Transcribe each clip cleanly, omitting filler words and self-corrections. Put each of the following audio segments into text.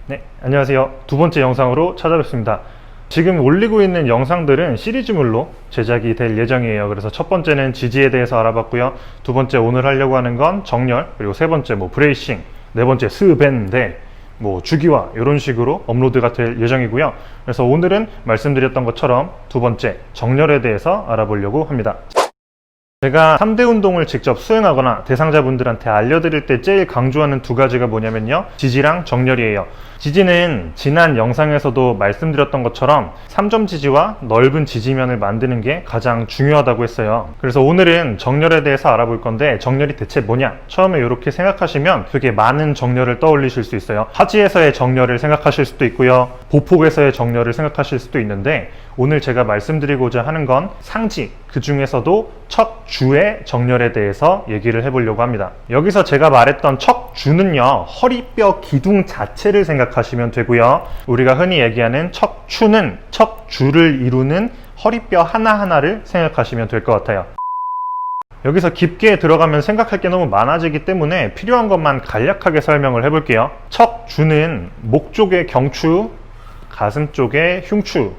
네, 안녕하세요. 두 번째 영상으로 찾아뵙습니다. 지금 올리고 있는 영상들은 시리즈물로 제작이 될 예정이에요. 그래서 첫 번째는 지지에 대해서 알아봤고요. 두 번째 오늘 하려고 하는 건 정렬, 그리고 세 번째 브레이싱, 네 번째 스밴드, 주기화 이런 식으로 업로드가 될 예정이고요. 그래서 오늘은 말씀드렸던 것처럼 두 번째 정렬에 대해서 알아보려고 합니다. 제가 3대 운동을 직접 수행하거나 대상자분들한테 알려드릴 때 제일 강조하는 두 가지가 뭐냐면요, 지지랑 정렬이에요. 지지는 지난 영상에서도 말씀드렸던 것처럼 3점 지지와 넓은 지지면을 만드는 게 가장 중요하다고 했어요. 그래서 오늘은 정렬에 대해서 알아볼 건데, 정렬이 대체 뭐냐? 처음에 이렇게 생각하시면 되게 많은 정렬을 떠올리실 수 있어요. 하지에서의 정렬을 생각하실 수도 있고요, 보폭에서의 정렬을 생각하실 수도 있는데, 오늘 제가 말씀드리고자 하는 건 상지, 그 중에서도 척주의 정렬에 대해서 얘기를 해보려고 합니다. 여기서 제가 말했던 척주는요, 허리뼈 기둥 자체를 생각하시면 되고요, 우리가 흔히 얘기하는 척추는 척주를 이루는 허리뼈 하나하나를 생각하시면 될 것 같아요. 여기서 깊게 들어가면 생각할 게 너무 많아지기 때문에 필요한 것만 간략하게 설명을 해볼게요. 척주는 목 쪽에 경추, 가슴 쪽에 흉추,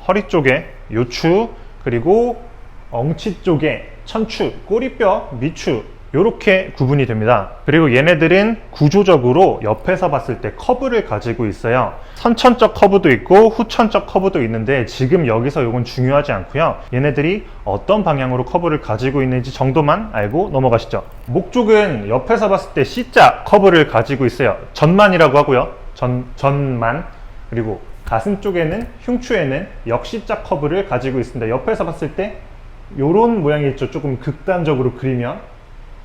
허리 쪽에 요추, 그리고 엉치 쪽에 천추, 꼬리뼈, 미추, 이렇게 구분이 됩니다. 그리고 얘네들은 구조적으로 옆에서 봤을 때 커브를 가지고 있어요. 선천적 커브도 있고 후천적 커브도 있는데, 지금 여기서 이건 중요하지 않고요, 얘네들이 어떤 방향으로 커브를 가지고 있는지 정도만 알고 넘어가시죠. 목 쪽은 옆에서 봤을 때 C자 커브를 가지고 있어요. 전만이라고 하고요, 전만. 그리고 가슴 쪽에는, 흉추에는 역C자 커브를 가지고 있습니다. 옆에서 봤을 때 요런 모양이 있죠, 조금 극단적으로 그리면.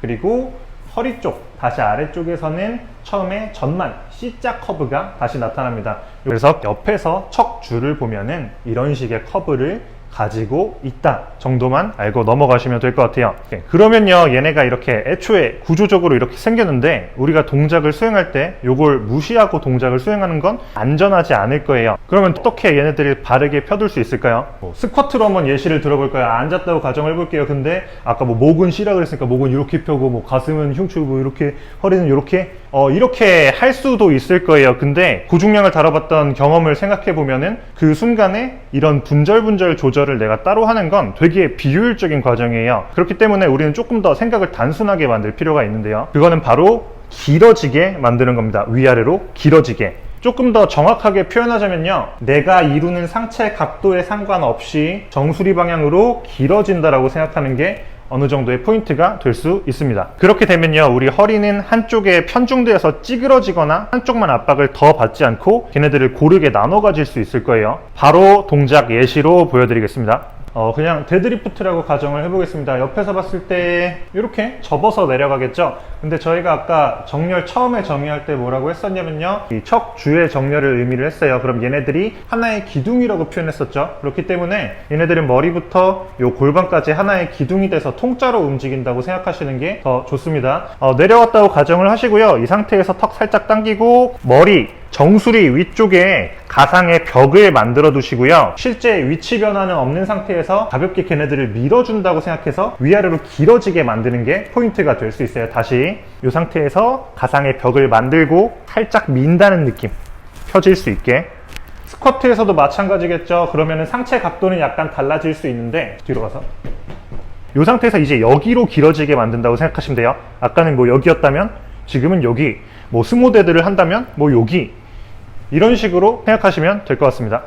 그리고 허리 쪽, 다시 아래쪽에서는 처음에 전만, C자 커브가 다시 나타납니다. 그래서 옆에서 척주를 보면은 이런 식의 커브를 가지고 있다 정도만 알고 넘어가시면 될 것 같아요. 그러면요, 얘네가 이렇게 애초에 구조적으로 이렇게 생겼는데, 우리가 동작을 수행할 때 요걸 무시하고 동작을 수행하는 건 안전하지 않을 거예요. 그러면 어떻게 얘네들을 바르게 펴둘 수 있을까요? 스쿼트로 한번 예시를 들어볼까요? 앉았다고 가정을 해볼게요. 근데 아까 목은 C라 그랬으니까 목은 이렇게 펴고, 가슴은 흉추, 이렇게, 허리는 이렇게 할 수도 있을 거예요. 근데 고중량을 다뤄봤던 경험을 생각해 보면은 그 순간에 이런 분절분절 조절을 내가 따로 하는 건 되게 비효율적인 과정이에요. 그렇기 때문에 우리는 조금 더 생각을 단순하게 만들 필요가 있는데요, 그거는 바로 길어지게 만드는 겁니다. 위아래로 길어지게. 조금 더 정확하게 표현하자면요, 내가 이루는 상체 각도에 상관없이 정수리 방향으로 길어진다라고 생각하는 게 어느 정도의 포인트가 될 수 있습니다. 그렇게 되면요, 우리 허리는 한쪽에 편중되어서 찌그러지거나 한쪽만 압박을 더 받지 않고 걔네들을 고르게 나눠 가질 수 있을 거예요. 바로 동작 예시로 보여드리겠습니다. 그냥 데드리프트라고 가정을 해보겠습니다. 옆에서 봤을 때 이렇게 접어서 내려가겠죠. 근데 저희가 아까 정렬 처음에 정의할 때 뭐라고 했었냐면요, 이 척주의 정렬을 의미를 했어요. 그럼 얘네들이 하나의 기둥이라고 표현했었죠. 그렇기 때문에 얘네들은 머리부터 요 골반까지 하나의 기둥이 돼서 통짜로 움직인다고 생각하시는 게 더 좋습니다. 내려왔다고 가정을 하시고요, 이 상태에서 턱 살짝 당기고 머리, 정수리 위쪽에 가상의 벽을 만들어 두시고요, 실제 위치 변화는 없는 상태에서 가볍게 걔네들을 밀어준다고 생각해서 위아래로 길어지게 만드는 게 포인트가 될 수 있어요. 다시 이 상태에서 가상의 벽을 만들고 살짝 민다는 느낌, 펴질 수 있게. 스쿼트에서도 마찬가지겠죠. 그러면은 상체 각도는 약간 달라질 수 있는데, 뒤로 가서 이 상태에서 이제 여기로 길어지게 만든다고 생각하시면 돼요. 아까는 여기였다면 지금은 여기, 스모데드를 한다면 여기, 이런 식으로 생각하시면 될 것 같습니다.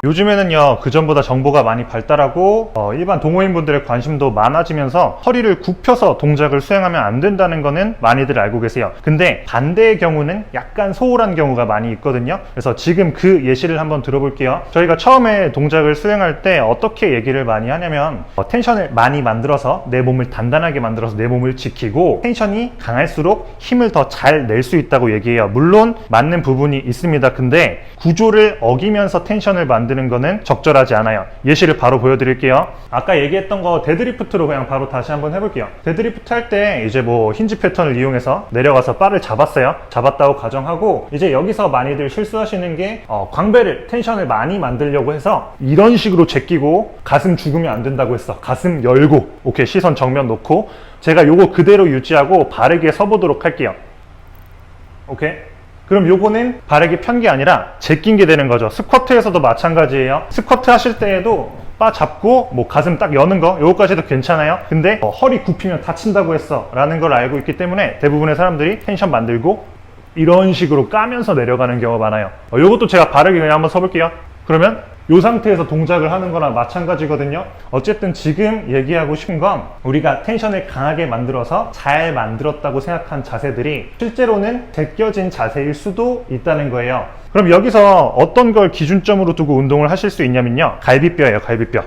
요즘에는요, 그전보다 정보가 많이 발달하고 일반 동호인분들의 관심도 많아지면서 허리를 굽혀서 동작을 수행하면 안 된다는 거는 많이들 알고 계세요. 근데 반대의 경우는 약간 소홀한 경우가 많이 있거든요. 그래서 지금 그 예시를 한번 들어볼게요. 저희가 처음에 동작을 수행할 때 어떻게 얘기를 많이 하냐면, 텐션을 많이 만들어서 내 몸을 단단하게 만들어서 내 몸을 지키고, 텐션이 강할수록 힘을 더 잘 낼 수 있다고 얘기해요. 물론 맞는 부분이 있습니다. 근데 구조를 어기면서 텐션을 만드는 거는 적절하지 않아요. 예시를 바로 보여드릴게요. 아까 얘기했던 거 데드리프트로 그냥 바로 다시 한번 해볼게요. 데드리프트 할 때 이제 힌지 패턴을 이용해서 내려가서 바를 잡았어요. 잡았다고 가정하고, 이제 여기서 많이들 실수하시는 게 광배를, 텐션을 많이 만들려고 해서 이런 식으로 제끼고, 가슴 죽으면 안 된다고 했어. 가슴 열고, 오케이, 시선 정면 놓고, 제가 요거 그대로 유지하고 바르게 서보도록 할게요. 오케이? 그럼 요거는 바르게 편 게 아니라 제낀 게 되는 거죠. 스쿼트에서도 마찬가지예요. 스쿼트 하실 때에도 바 잡고 뭐 가슴 딱 여는 거 요거까지도 괜찮아요. 근데 허리 굽히면 다친다고 했어 라는 걸 알고 있기 때문에 대부분의 사람들이 텐션 만들고 이런 식으로 까면서 내려가는 경우가 많아요. 요것도 제가 바르게 그냥 한번 서볼게요. 그러면 이 상태에서 동작을 하는 거랑 마찬가지거든요. 어쨌든 지금 얘기하고 싶은 건 우리가 텐션을 강하게 만들어서 잘 만들었다고 생각한 자세들이 실제로는 제껴진 자세일 수도 있다는 거예요. 그럼 여기서 어떤 걸 기준점으로 두고 운동을 하실 수 있냐면요, 갈비뼈예요. 갈비뼈.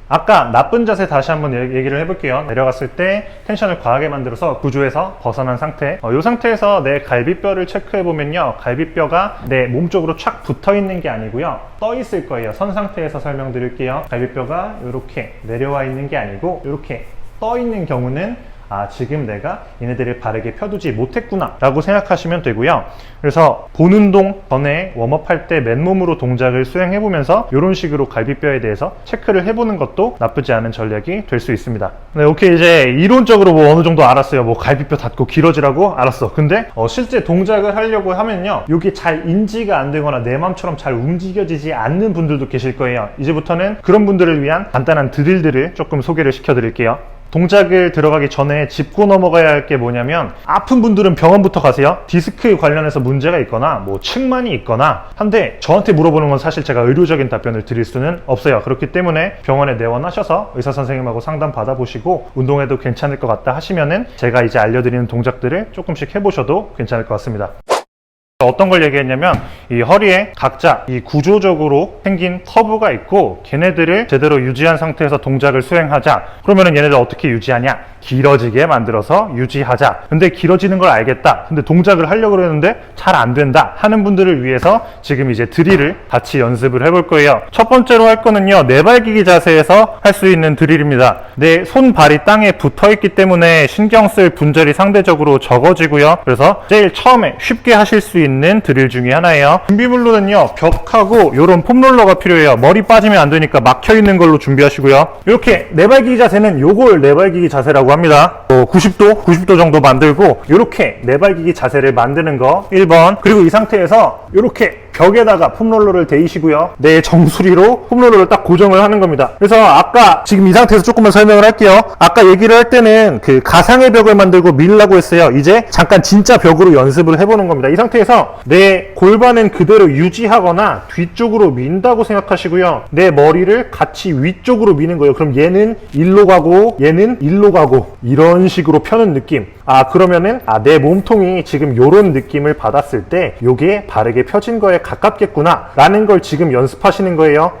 아까 나쁜 자세 다시 한번 얘기를 해볼게요. 내려갔을 때 텐션을 과하게 만들어서 구조에서 벗어난 상태, 이 상태에서 내 갈비뼈를 체크해보면요, 갈비뼈가 내 몸 쪽으로 촥 붙어있는 게 아니고요, 떠 있을 거예요. 선 상태에서 설명드릴게요. 갈비뼈가 이렇게 내려와 있는 게 아니고 이렇게 떠 있는 경우는 지금 내가 얘네들을 바르게 펴두지 못했구나 라고 생각하시면 되고요. 그래서 본 운동 전에 웜업할 때 맨몸으로 동작을 수행해 보면서 이런 식으로 갈비뼈에 대해서 체크를 해보는 것도 나쁘지 않은 전략이 될 수 있습니다. 네, 오케이. 이제 이론적으로 뭐 어느 정도 알았어요. 뭐 갈비뼈 닫고 길어지라고 알았어. 근데 실제 동작을 하려고 하면요, 이게 잘 인지가 안 되거나 내 마음처럼 잘 움직여지지 않는 분들도 계실 거예요. 이제부터는 그런 분들을 위한 간단한 드릴들을 조금 소개를 시켜 드릴게요. 동작을 들어가기 전에 짚고 넘어가야 할 게 뭐냐면, 아픈 분들은 병원부터 가세요. 디스크 관련해서 문제가 있거나 뭐 측만이 있거나 한데 저한테 물어보는 건 사실 제가 의료적인 답변을 드릴 수는 없어요. 그렇기 때문에 병원에 내원하셔서 의사 선생님하고 상담 받아보시고 운동해도 괜찮을 것 같다 하시면은 제가 이제 알려드리는 동작들을 조금씩 해보셔도 괜찮을 것 같습니다. 어떤 걸 얘기했냐면, 이 허리에 각자 이 구조적으로 생긴 커브가 있고 걔네들을 제대로 유지한 상태에서 동작을 수행하자. 그러면은 얘네들 어떻게 유지하냐? 길어지게 만들어서 유지하자. 근데 길어지는 걸 알겠다, 근데 동작을 하려고 그러는데 잘 안 된다 하는 분들을 위해서 지금 이제 드릴을 같이 연습을 해볼 거예요. 첫 번째로 할 거는요, 내발기기 자세에서 할 수 있는 드릴입니다. 내 손, 발이 땅에 붙어 있기 때문에 신경 쓸 분절이 상대적으로 적어지고요. 그래서 제일 처음에 쉽게 하실 수 있는 드릴 중에 하나예요. 준비물로는요, 벽하고 이런 폼롤러가 필요해요. 머리 빠지면 안 되니까 막혀 있는 걸로 준비하시고요. 이렇게 내발기기 자세는 요걸 내발기기 자세라고 합니다. 90도 정도 만들고 이렇게 내발기기 자세를 만드는 거 1번. 그리고 이 상태에서 이렇게 벽에다가 폼롤러를 대이시고요, 내 정수리로 폼롤러를 딱 고정을 하는 겁니다. 그래서 아까 지금 이 상태에서 조금만 설명을 할게요. 아까 얘기를 할 때는 그 가상의 벽을 만들고 밀라고 했어요. 이제 잠깐 진짜 벽으로 연습을 해보는 겁니다. 이 상태에서 내 골반은 그대로 유지하거나 뒤쪽으로 민다고 생각하시고요, 내 머리를 같이 위쪽으로 미는 거예요. 그럼 얘는 일로 가고 얘는 일로 가고 이런 식으로 펴는 느낌. 그러면은 내 몸통이 지금 요런 느낌을 받았을 때 요게 바르게 펴진 거에 가깝겠구나 라는 걸 지금 연습하시는 거예요.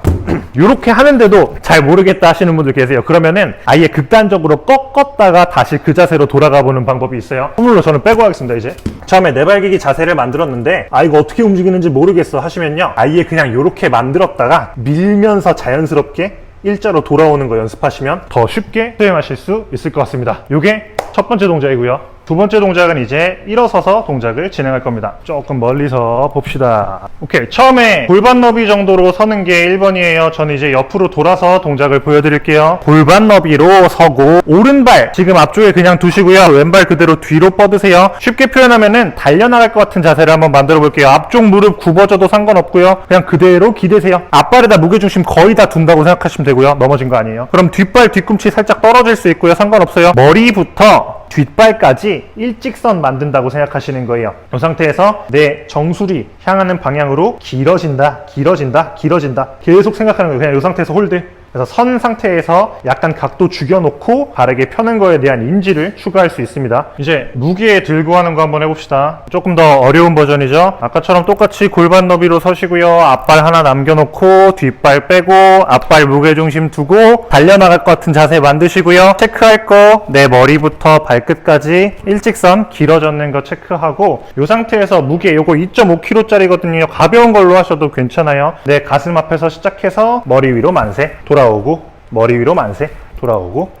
이렇게 하는데도 잘 모르겠다 하시는 분들 계세요. 그러면은 아예 극단적으로 꺾었다가 다시 그 자세로 돌아가 보는 방법이 있어요. 폼롤러 저는 빼고 하겠습니다. 이제 처음에 내발기기 자세를 만들었는데 이거 어떻게 움직이는지 모르겠어 하시면요, 아예 그냥 이렇게 만들었다가 밀면서 자연스럽게 일자로 돌아오는 거 연습하시면 더 쉽게 수행하실 수 있을 것 같습니다. 이게 첫 번째 동작이고요. 두 번째 동작은 이제 일어서서 동작을 진행할 겁니다. 조금 멀리서 봅시다. 오케이. 처음에 골반 너비 정도로 서는 게 1번이에요. 저는 이제 옆으로 돌아서 동작을 보여드릴게요. 골반 너비로 서고 오른발 지금 앞쪽에 그냥 두시고요, 왼발 그대로 뒤로 뻗으세요. 쉽게 표현하면은 달려나갈 것 같은 자세를 한번 만들어 볼게요. 앞쪽 무릎 굽어져도 상관없고요, 그냥 그대로 기대세요. 앞발에다 무게중심 거의 다 둔다고 생각하시면 되고요. 넘어진 거 아니에요. 그럼 뒷발 뒤꿈치 살짝 떨어질 수 있고요, 상관없어요. 머리부터 뒷발까지 일직선 만든다고 생각하시는 거예요. 이 상태에서 내 정수리 향하는 방향으로 길어진다, 길어진다, 길어진다 계속 생각하는 거예요. 그냥 이 상태에서 홀드. 그래서 선 상태에서 약간 각도 죽여놓고 바르게 펴는 거에 대한 인지를 추가할 수 있습니다. 이제 무게 들고 하는 거 한번 해봅시다. 조금 더 어려운 버전이죠. 아까처럼 똑같이 골반 너비로 서시고요, 앞발 하나 남겨놓고 뒷발 빼고 앞발 무게중심 두고 달려나갈 것 같은 자세 만드시고요. 체크할 거 내 머리부터 발끝까지 일직선 길어졌는 거 체크하고, 이 상태에서 무게 요거 2.5kg짜리거든요. 가벼운 걸로 하셔도 괜찮아요. 내 가슴 앞에서 시작해서 머리 위로 만세 돌아오고, 머리 위로 만세 돌아오고,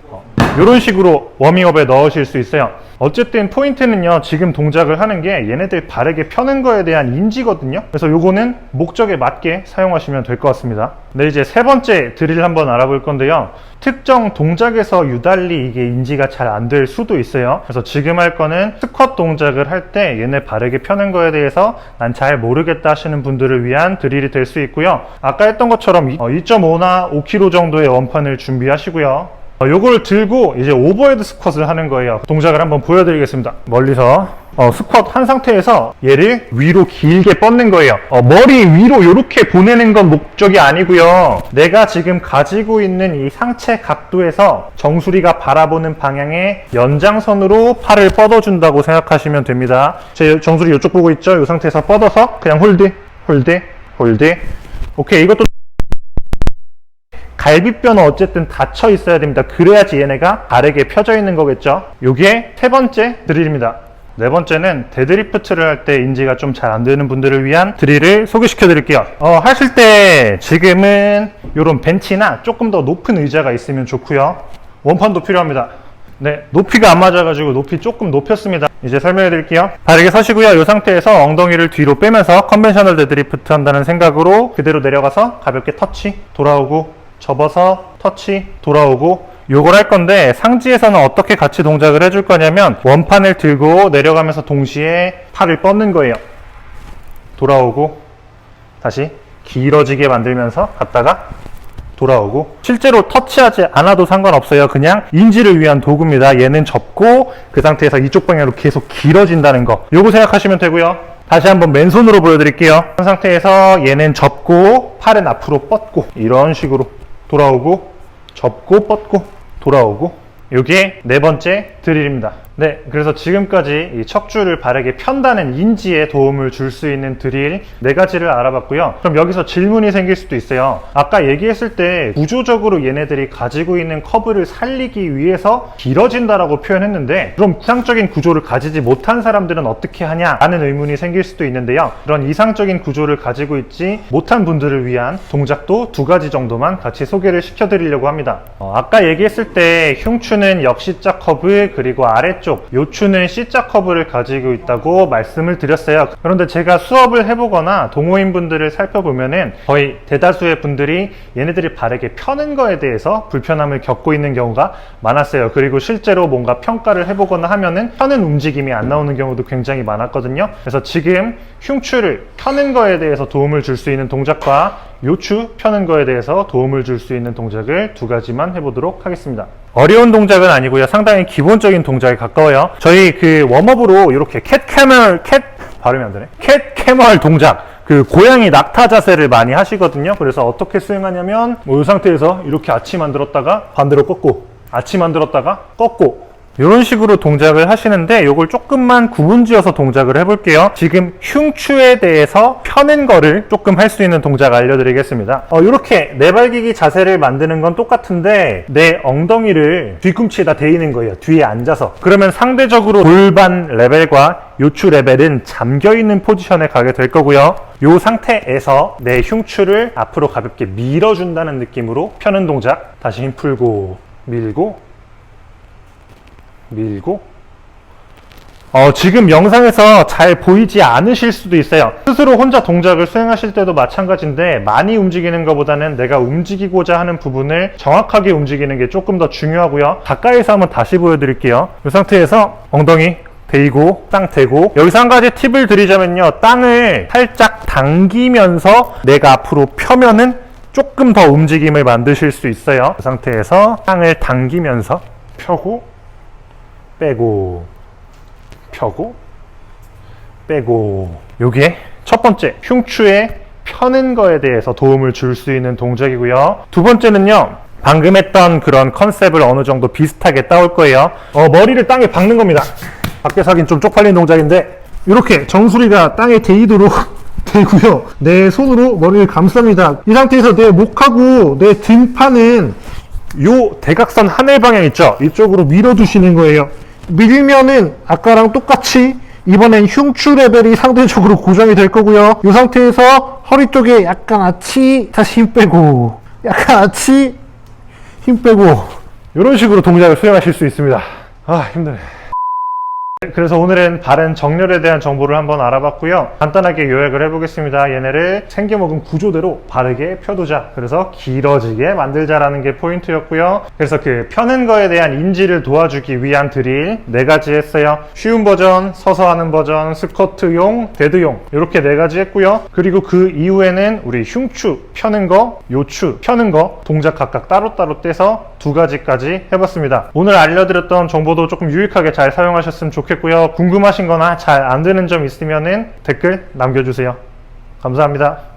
이런 식으로 워밍업에 넣으실 수 있어요. 어쨌든 포인트는요, 지금 동작을 하는 게 얘네들 바르게 펴는 거에 대한 인지거든요. 그래서 요거는 목적에 맞게 사용하시면 될 것 같습니다. 네, 이제 세 번째 드릴 한번 알아볼 건데요. 특정 동작에서 유달리 이게 인지가 잘 안 될 수도 있어요. 그래서 지금 할 거는 스쿼트 동작을 할 때 얘네 바르게 펴는 거에 대해서 난 잘 모르겠다 하시는 분들을 위한 드릴이 될 수 있고요. 아까 했던 것처럼 2.5나 5kg 정도의 원판을 준비하시고요. 요걸 들고 이제 오버헤드 스쿼트를 하는 거예요. 동작을 한번 보여드리겠습니다. 멀리서 스쿼트 한 상태에서 얘를 위로 길게 뻗는 거예요. 머리 위로 이렇게 보내는 건 목적이 아니고요. 내가 지금 가지고 있는 이 상체 각도에서 정수리가 바라보는 방향의 연장선으로 팔을 뻗어준다고 생각하시면 됩니다. 제 정수리 이쪽 보고 있죠? 이 상태에서 뻗어서 그냥 홀드, 홀드, 홀드. 오케이, 이것도 갈비뼈는 어쨌든 닫혀 있어야 됩니다. 그래야지 얘네가 바르게 펴져 있는 거겠죠. 요게 세 번째 드릴입니다. 네 번째는 데드리프트를 할 때 인지가 좀 잘 안 되는 분들을 위한 드릴을 소개시켜 드릴게요. 하실 때 지금은 요런 벤치나 조금 더 높은 의자가 있으면 좋고요. 원판도 필요합니다. 네, 높이가 안 맞아가지고 높이 조금 높였습니다. 이제 설명해 드릴게요. 바르게 서시고요. 이 상태에서 엉덩이를 뒤로 빼면서 컨벤셔널 데드리프트 한다는 생각으로 그대로 내려가서 가볍게 터치, 돌아오고, 접어서 터치, 돌아오고. 요걸 할 건데 상지에서는 어떻게 같이 동작을 해줄 거냐면 원판을 들고 내려가면서 동시에 팔을 뻗는 거예요. 돌아오고, 다시 길어지게 만들면서 갔다가 돌아오고. 실제로 터치하지 않아도 상관없어요. 그냥 인지를 위한 도구입니다. 얘는 접고 그 상태에서 이쪽 방향으로 계속 길어진다는 거, 요거 생각하시면 되고요. 다시 한번 맨손으로 보여드릴게요. 한 상태에서 얘는 접고 팔은 앞으로 뻗고, 이런 식으로 돌아오고, 접고 뻗고 돌아오고. 이게 네 번째 드릴입니다. 네, 그래서 지금까지 이 척추를 바르게 편다는 인지에 도움을 줄 수 있는 드릴 네 가지를 알아봤고요. 그럼 여기서 질문이 생길 수도 있어요. 아까 얘기했을 때 구조적으로 얘네들이 가지고 있는 커브를 살리기 위해서 길어진다라고 표현했는데, 그럼 이상적인 구조를 가지지 못한 사람들은 어떻게 하냐 라는 의문이 생길 수도 있는데요. 그런 이상적인 구조를 가지고 있지 못한 분들을 위한 동작도 두 가지 정도만 같이 소개를 시켜드리려고 합니다. 아까 얘기했을 때 흉추는 역C자 커브, 그리고 아래쪽 요추는 C자 커브를 가지고 있다고 말씀을 드렸어요. 그런데 제가 수업을 해보거나 동호인분들을 살펴보면은 거의 대다수의 분들이 얘네들이 바르게 펴는 거에 대해서 불편함을 겪고 있는 경우가 많았어요. 그리고 실제로 뭔가 평가를 해보거나 하면은 펴는 움직임이 안 나오는 경우도 굉장히 많았거든요. 그래서 지금 흉추를 펴는 거에 대해서 도움을 줄 수 있는 동작과 요추 펴는 거에 대해서 도움을 줄 수 있는 동작을 두 가지만 해보도록 하겠습니다. 어려운 동작은 아니고요. 상당히 기본적인 동작에 가까워요. 저희 그 웜업으로 이렇게 발음이 안 되네. 캣캐멀 동작, 그 고양이 낙타 자세를 많이 하시거든요. 그래서 어떻게 수행하냐면 이 상태에서 이렇게 아치 만들었다가 반대로 꺾고, 아치 만들었다가 꺾고, 이런 식으로 동작을 하시는데 이걸 조금만 구분지어서 동작을 해볼게요. 지금 흉추에 대해서 펴는 거를 조금 할 수 있는 동작 알려드리겠습니다. 이렇게 내발기기 자세를 만드는 건 똑같은데 내 엉덩이를 뒤꿈치에다 대이는 거예요. 뒤에 앉아서. 그러면 상대적으로 골반 레벨과 요추 레벨은 잠겨있는 포지션에 가게 될 거고요. 이 상태에서 내 흉추를 앞으로 가볍게 밀어준다는 느낌으로 펴는 동작. 다시 힘 풀고 밀고 밀고. 지금 영상에서 잘 보이지 않으실 수도 있어요. 스스로 혼자 동작을 수행하실 때도 마찬가지인데 많이 움직이는 것보다는 내가 움직이고자 하는 부분을 정확하게 움직이는 게 조금 더 중요하고요. 가까이서 한번 다시 보여드릴게요. 이 상태에서 엉덩이 대이고 땅 대고. 여기서 한 가지 팁을 드리자면요, 땅을 살짝 당기면서 내가 앞으로 펴면은 조금 더 움직임을 만드실 수 있어요. 이 상태에서 땅을 당기면서 펴고 빼고, 펴고 빼고. 요게 첫 번째 흉추에 펴는 거에 대해서 도움을 줄 수 있는 동작이고요. 두 번째는요, 방금 했던 그런 컨셉을 어느 정도 비슷하게 따올 거예요. 머리를 땅에 박는 겁니다. 밖에서 하긴 좀 쪽팔린 동작인데, 이렇게 정수리가 땅에 대이도록 대고요. 내 손으로 머리를 감쌉니다. 이 상태에서 내 목하고 내 등판은 요 대각선 하늘 방향 있죠? 이쪽으로 밀어두시는 거예요. 밀면은 아까랑 똑같이 이번엔 흉추 레벨이 상대적으로 고정이 될 거고요. 이 상태에서 허리 쪽에 약간 아치, 다시 힘 빼고, 약간 아치, 힘 빼고, 이런 식으로 동작을 수행하실 수 있습니다. 아, 힘드네. 그래서 오늘은 바른 정렬에 대한 정보를 한번 알아봤고요. 간단하게 요약을 해보겠습니다. 얘네를 생겨먹은 구조대로 바르게 펴두자. 그래서 길어지게 만들자라는 게 포인트였고요. 그래서 그 펴는 거에 대한 인지를 도와주기 위한 드릴 4가지 했어요. 쉬운 버전, 서서 하는 버전, 스쿼트용, 데드용 이렇게 4가지 했고요. 그리고 그 이후에는 우리 흉추 펴는 거, 요추 펴는 거 동작 각각 따로따로 떼서 2가지까지 해봤습니다. 오늘 알려드렸던 정보도 조금 유익하게 잘 사용하셨으면 좋겠고요. 궁금하신 거나 잘 안 되는 점 있으면 댓글 남겨주세요. 감사합니다.